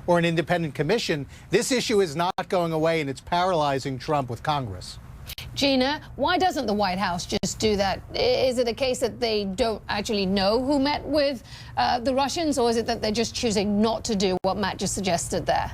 or an independent commission, this issue is not going away, and it's paralyzing Trump with Congress. Gina, why doesn't the White House just do that? Is it a case that they don't actually know who met with the Russians, or is it that they're just choosing not to do what Matt just suggested there?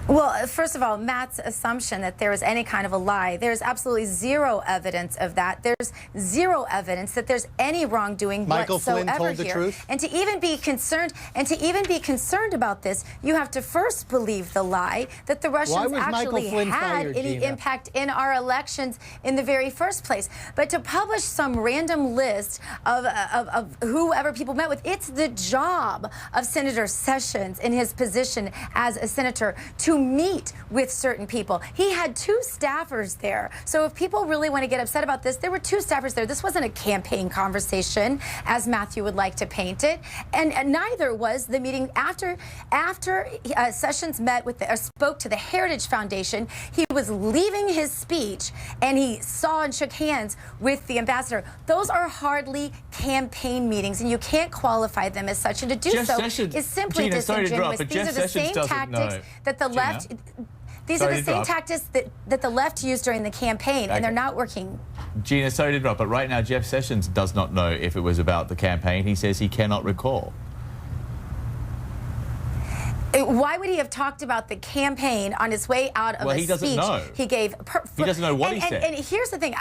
Well, first of all, Matt's assumption that there is any kind of a lie, there's absolutely zero evidence of that. There's zero evidence that there's any wrongdoing Michael whatsoever Flynn told the here. truth? And to even be concerned about this, you have to first believe the lie that the Russians actually had any impact in our elections in the very first place. But to publish some random list of whoever people met with, it's the job of Senator Sessions in his position as a senator to meet with certain people. He had 2 staffers there. So if people really want to get upset about this, there were 2 staffers there. This wasn't a campaign conversation, as Matthew would like to paint it. And neither was the meeting after Sessions met with spoke to the Heritage Foundation. He was leaving his speech and he saw and shook hands with the ambassador. Those are hardly campaign meetings, and you can't qualify them as such. And to do so is simply disingenuous. These are the same tactics that the left. These are the same tactics that the left used during the campaign, and they're not working. Gina, sorry to interrupt, but right now Jeff Sessions does not know if it was about the campaign. He says he cannot recall. Why would he have talked about the campaign on his way out of a speech? He doesn't know. He gave. He doesn't know what he said. And here's the thing.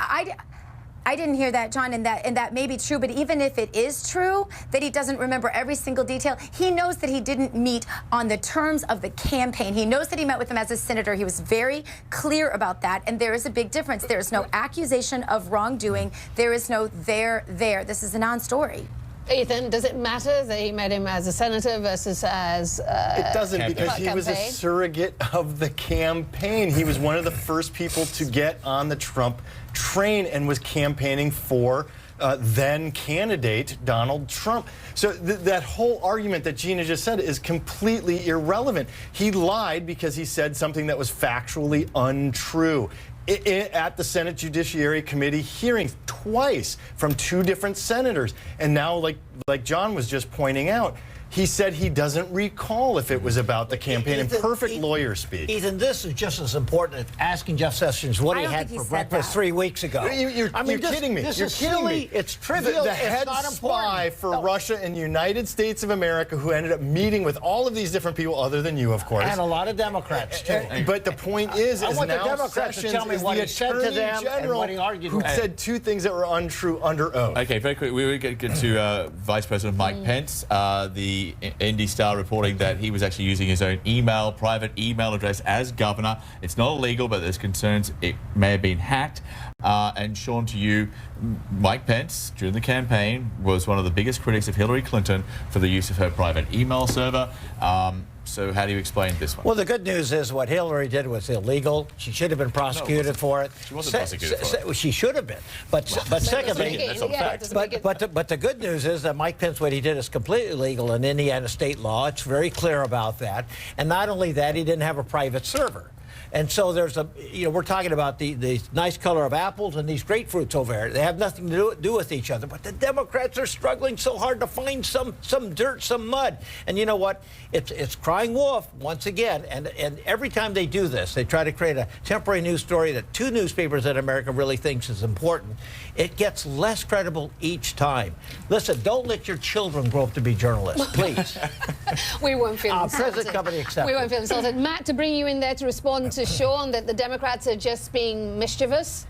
I didn't hear that, John, and that may be true, but even if it is true that he doesn't remember every single detail, he knows that he didn't meet on the terms of the campaign. He knows that he met with him as a senator. He was very clear about that, and there is a big difference. There is no accusation of wrongdoing. There is no there. This is a non-story. Ethan, does it matter that he met him as a senator versus as it doesn't, because he was a surrogate of the campaign. He was one of the first people to get on the Trump train and was campaigning for then candidate Donald Trump. So that whole argument that Gina just said is completely irrelevant. He lied because he said something that was factually untrue. At the Senate Judiciary Committee hearings twice from 2 different senators. And now, like John was just pointing out, he said he doesn't recall if it was about the campaign in perfect lawyer speak. Ethan, this is just as important as asking Jeff Sessions what he had for breakfast 3 weeks ago. You're kidding me. This You're is kidding silly. me. It's trivial. The head spy for Russia and the United States of America, who ended up meeting with all of these different people, other than you, of course. And a lot of Democrats, too. But the point is I want the now Democrats to tell me what he said to them and what he argued with. Who said 2 things that were untrue under oath. Okay, very quickly, we will get to Vice President Mike Pence, the Indy Star reporting that he was actually using his own private email address as governor. It's not illegal, but there's concerns it may have been hacked. And Sean, to you, Mike Pence, during the campaign, was one of the biggest critics of Hillary Clinton for the use of her private email server. So how do you explain this one? Well, the good news is what Hillary did was illegal. She should have been prosecuted for it. She wasn't prosecuted for it. She should have been. But secondly, but the good news is that Mike Pence, what he did is completely legal in Indiana state law. It's very clear about that. And not only that, he didn't have a private server. And so there's we're talking about the nice color of apples and these grapefruits over there. They have nothing to do with each other. But the Democrats are struggling so hard to find some dirt, some mud. And you know what? It's crying wolf once again. And every time they do this, they try to create a temporary news story that 2 newspapers that America really thinks is important. It gets less credible each time. Listen, don't let your children grow up to be journalists, please. We won't feel insulted. Present company accepted. We won't feel insulted. Matt, to bring you in there to respond to Sean that the Democrats are just being mischievous?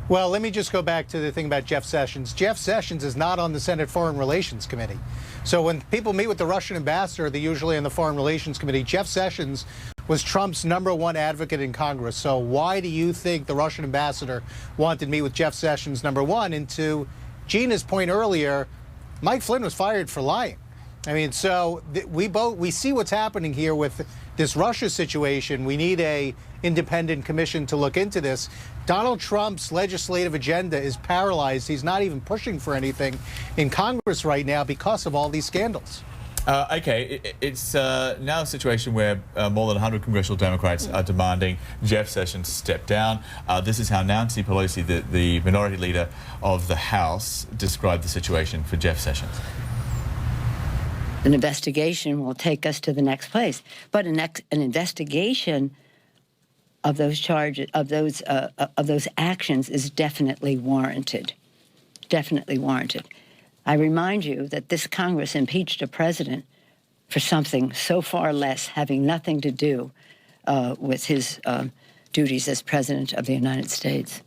Well, let me just go back to the thing about Jeff Sessions. Jeff Sessions is not on the Senate Foreign Relations Committee. So when people meet with the Russian ambassador, they're usually in the Foreign Relations Committee. Jeff Sessions was Trump's #1 advocate in Congress. So why do you think the Russian ambassador wanted to meet with Jeff Sessions, #1? And to Gina's point earlier, Mike Flynn was fired for lying. I mean, so we see what's happening here with this Russia situation. We need a independent commission to look into this. Donald Trump's legislative agenda is paralyzed. He's not even pushing for anything in Congress right now because of all these scandals. Okay, it's now a situation where more than 100 congressional Democrats are demanding Jeff Sessions step down. This is how Nancy Pelosi, the minority leader of the House, described the situation for Jeff Sessions. An investigation will take us to the next place. But an investigation of those charges, of those actions, is definitely warranted. Definitely warranted. I remind you that this Congress impeached a president for something so far less, having nothing to do with his duties as President of the United States.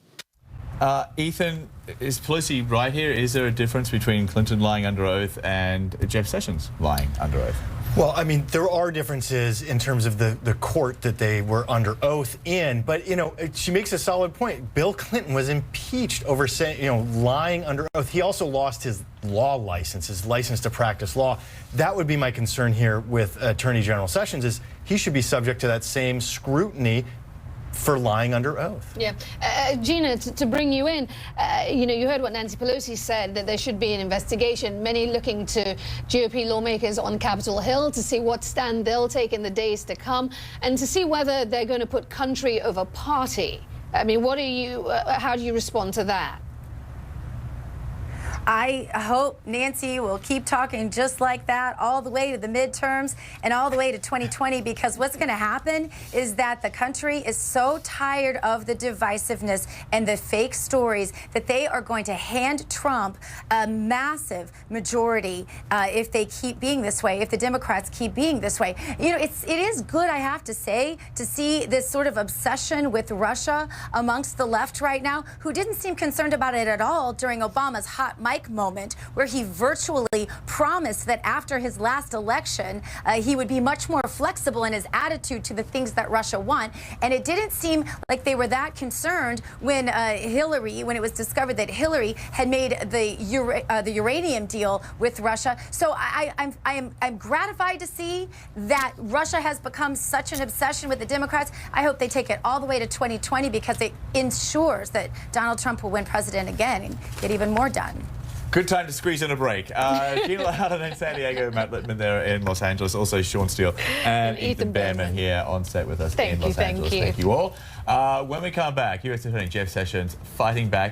Ethan, is Pelosi right here? Is there a difference between Clinton lying under oath and Jeff Sessions lying under oath? Well, I mean, there are differences in terms of the court that they were under oath in, but, you know, she makes a solid point. Bill Clinton was impeached over saying, you know, lying under oath. He also lost his law license, his license to practice law. That would be my concern here with Attorney General Sessions, is he should be subject to that same scrutiny for lying under oath. Yeah. Gina, to bring you in, you know, you heard what Nancy Pelosi said, that there should be an investigation. Many looking to GOP lawmakers on Capitol Hill to see what stand they'll take in the days to come and to see whether they're going to put country over party. I mean, what are you, how do you respond to that? I hope Nancy will keep talking just like that all the way to the midterms and all the way to 2020, because what's going to happen is that the country is so tired of the divisiveness and the fake stories that they are going to hand Trump a massive majority if they keep being this way, if the Democrats keep being this way. You know, it is good, I have to say, to see this sort of obsession with Russia amongst the left right now, who didn't seem concerned about it at all during Obama's hot mic moment, where he virtually promised that after his last election, he would be much more flexible in his attitude to the things that Russia want. And it didn't seem like they were that concerned when when it was discovered that Hillary had made the uranium deal with Russia. So I'm gratified to see that Russia has become such an obsession with the Democrats. I hope they take it all the way to 2020, because it ensures that Donald Trump will win president again and get even more done. Good time to squeeze in a break. Gina Loudon in San Diego, Matt Littman there in Los Angeles, also Sean Steele and Ethan Behrman here on set with us in Los Angeles. Thank you all. When we come back, U.S. Attorney Jeff Sessions fighting back.